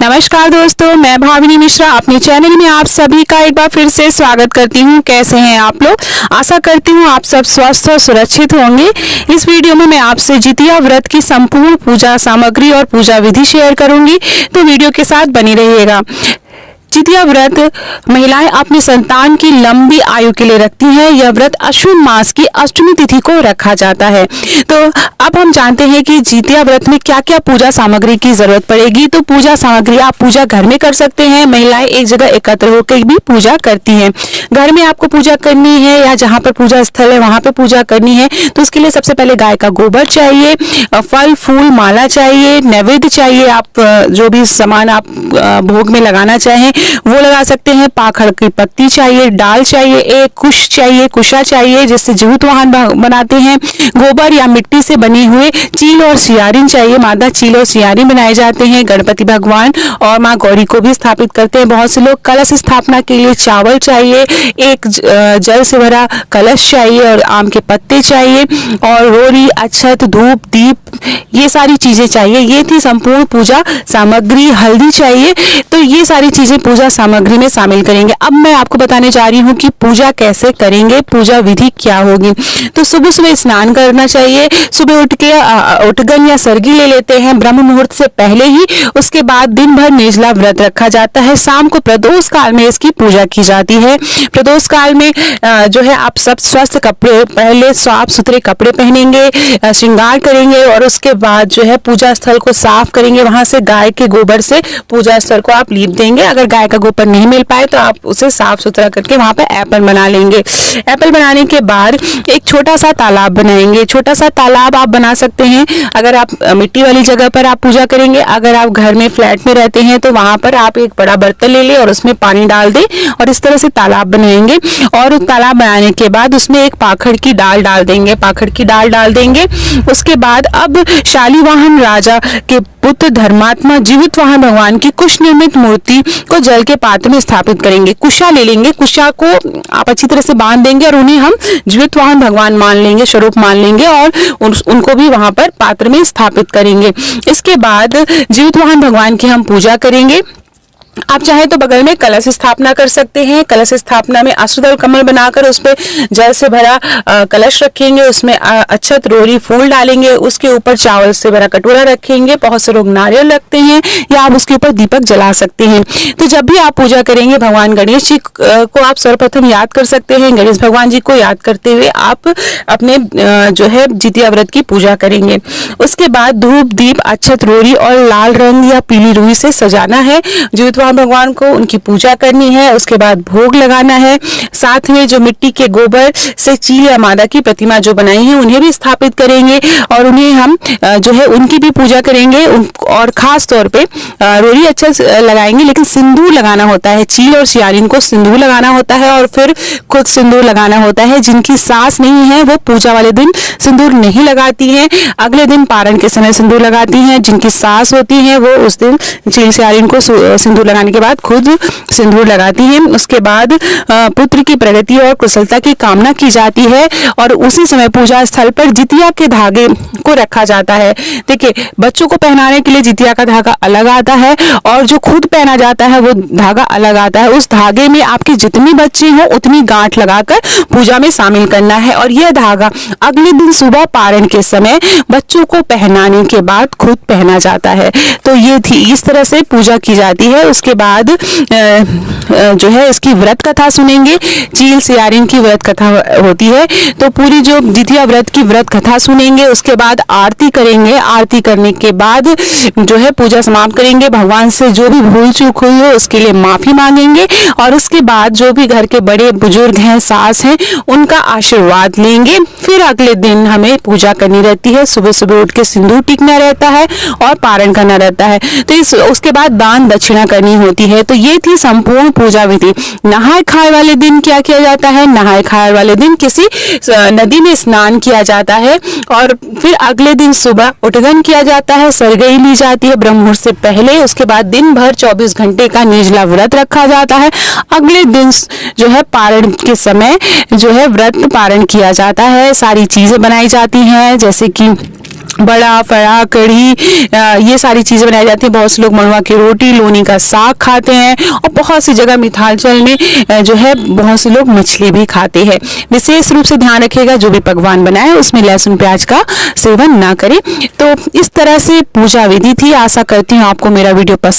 नमस्कार दोस्तों, मैं भाविनी मिश्रा अपने चैनल में आप सभी का एक बार फिर से स्वागत करती हूं। कैसे हैं आप लोग? आशा करती हूं आप सब स्वस्थ और सुरक्षित होंगे। इस वीडियो में मैं आपसे जितिया व्रत की संपूर्ण पूजा सामग्री और पूजा विधि शेयर करूंगी, तो वीडियो के साथ बनी रहिएगा। जितिया व्रत महिलाएं अपनी संतान की लंबी आयु के लिए रखती हैं। यह व्रत अश्विन मास की अष्टमी तिथि को रखा जाता है। तो अब हम जानते हैं कि जितिया व्रत में क्या क्या पूजा सामग्री की जरूरत पड़ेगी। तो पूजा सामग्री आप पूजा घर में कर सकते हैं। महिलाएं एक जगह एकत्र होकर भी पूजा करती हैं। घर में आपको पूजा करनी है या जहाँ पर पूजा स्थल है वहां पर पूजा करनी है, तो उसके लिए सबसे पहले गाय का गोबर चाहिए, फल फूल माला चाहिए, नैवेद्य चाहिए। आप जो भी सामान आप भोग में लगाना चाहें वो लगा सकते हैं। पाखड़ की पत्ती चाहिए, डाल चाहिए, एक कुश चाहिए, कुशा चाहिए जिससे जीवित वाहन बनाते हैं। गोबर या मिट्टी से बने हुए चील और सियारिन चाहिए। मादा चील और सियारिन बनाए जाते हैं। गणपति भगवान और माँ गौरी को भी स्थापित करते हैं बहुत से लोग। कलश स्थापना के लिए चावल चाहिए, एक जल से भरा कलश चाहिए और आम के पत्ते चाहिए और रोरी, अक्षत, धूप, दीप, ये सारी चीजें चाहिए। ये थी संपूर्ण पूजा सामग्री। हल्दी चाहिए। तो ये सारी चीजें पूजा सामग्री में शामिल करेंगे। अब मैं आपको बताने जा रही हूँ कि पूजा कैसे करेंगे, पूजा विधि क्या होगी। तो सुबह सुबह स्नान करना चाहिए। सुबह उठ के उठगन या सरगी ले लेते हैं ब्रह्म मुहूर्त से पहले ही। उसके बाद दिन भर निर्जला व्रत रखा जाता है। शाम को प्रदोष काल में इसकी पूजा की जाती है। प्रदोष काल में जो है आप सब स्वस्थ कपड़े, पहले साफ सुथरे कपड़े पहनेंगे, श्रृंगार करेंगे और उसके बाद जो है पूजा स्थल को साफ करेंगे। वहां से गाय के गोबर से पूजा स्थल को आप लीप देंगे। अगर गाय का गोबर नहीं मिल पाए तो आप उसे साफ सुथरा करके वहां पर एप्पल बना लेंगे। एप्पल बनाने के बाद एक छोटा सा तालाब बनाएंगे। छोटा सा तालाब आप बना सकते हैं अगर आप मिट्टी वाली जगह पर आप पूजा करेंगे। अगर आप घर में फ्लैट में रहते हैं तो वहां पर आप एक बड़ा बर्तन ले लें और उसमें पानी डाल दें और इस तरह से तालाब बनाएंगे। और तालाब बनाने के बाद उसमें एक पाखड़ की डाल डाल देंगे। पाखड़ की डाल डाल देंगे। उसके बाद अब शालीवाहन राजा के पुत्र धर्मात्मा जीवित वाहन भगवान की कुश निर्मित मूर्ति को जल के पात्र में स्थापित करेंगे। कुशा ले लेंगे। कुशा को आप अच्छी तरह से बांध देंगे और उन्हें हम जीवित वाहन भगवान मान लेंगे, स्वरूप मान लेंगे और उनको भी वहां पर पात्र में स्थापित करेंगे। इसके बाद जीवित वाहन भगवान की हम पूजा करेंगे। आप चाहे तो बगल में कलश स्थापना कर सकते हैं। कलश स्थापना में अष्टदल कमल बनाकर उस पे जल से भरा कलश रखेंगे। उसमें अक्षत, रोरी, फूल डालेंगे। उसके ऊपर चावल से भरा कटोरा रखेंगे। बहुत से लोग नारियल रखते हैं या आप उसके ऊपर दीपक जला सकते हैं। तो जब भी आप पूजा करेंगे भगवान गणेश जी को आप सर्वप्रथम याद कर सकते हैं। गणेश भगवान जी को याद करते हुए आप अपने जो है जितिया व्रत की पूजा करेंगे। उसके बाद धूप, दीप, अक्षत, रोरी और लाल रंग या पीली रुई से सजाना है। जीवित भगवान को उनकी पूजा करनी है। उसके बाद भोग लगाना है। साथ में जो मिट्टी के गोबर से चील या मादा की प्रतिमा जो बनाई है उन्हें भी स्थापित करेंगे और उन्हें हम जो है उनकी भी पूजा करेंगे। और खास तौर पे रोरी अच्छा लगाएंगे, लेकिन सिंदूर लगाना होता है। चील और सियारिन को सिंदूर लगाना होता है और फिर खुद सिंदूर लगाना होता है। जिनकी सास नहीं है वो पूजा वाले दिन सिंदूर नहीं लगाती हैं, अगले दिन पारण के समय सिंदूर लगाती हैं। जिनकी सास होती है वो उस दिन चील सियारिन को सिंदूर लगाने के बाद खुद सिंदूर लगाती हैं। उसके बाद पुत्र की प्रगति और कुशलता की कामना की जाती है और उसी समय पूजा स्थल पर जितिया के धागे को रखा जाता है। देखिए, बच्चों को पहनाने के लिए जितिया का धागा अलग आता है और जो खुद पहना जाता है वो धागा अलग आता है। उस धागे में आपके जितने बच्चे हों उतनी गांठ लगाकर पूजा में शामिल करना है और यह धागा अगले दिन सुबह पारण के समय बच्चों को पहनाने के बाद खुद पहना जाता है। तो ये थी, इस तरह से पूजा की जाती है। उसके बाद जो है इसकी व्रत कथा सुनेंगे। चील सियारिन की व्रत कथा होती है, तो पूरी जो जितिया व्रत की व्रत कथा सुनेंगे। उसके बाद आरती करेंगे। आरती करने के बाद जो है पूजा समाप्त करेंगे। भगवान से जो भी भूल चूक हुई हो उसके लिए माफी मांगेंगे और उसके बाद जो भी घर के बड़े बुजुर्ग हैं, सास हैं, उनका आशीर्वाद लेंगे। फिर अगले दिन हमें पूजा करनी रहती है। सुबह सुबह उठ के सिंदूर टीकना रहता है और पारण करना रहता है। तो उसके बाद दान दक्षिणा करनी होती है। तो ये थी संपूर्ण पूजा विधि। नहाए खाए वाले दिन क्या किया जाता है? नहाए खाए वाले दिन किसी नदी में स्नान किया जाता है और फिर अगले दिन सुबह उठगन किया जाता है। सरगई ली जाती है ब्रह्म मुहूर्त से पहले। उसके बाद दिन भर 24 घंटे का निर्जला व्रत रखा जाता है। अगले दिन जो है पारण के समय जो है व्रत पारण किया जाता है। सारी चीजें बनाई जाती हैं, जैसे कि बड़ा, फड़ा, कढ़ी, ये सारी चीज़ें बनाई जाती हैं। बहुत से लोग मड़ुआ की रोटी, लोनी का साग खाते हैं और बहुत सी जगह मिथांचल में जो है बहुत से लोग मछली भी खाते हैं। विशेष रूप से ध्यान रखिएगा जो भी पकवान बनाए उसमें लहसुन प्याज का सेवन ना करें। तो इस तरह से पूजा विधि थी। आशा करती हूँ आपको मेरा वीडियो पसंद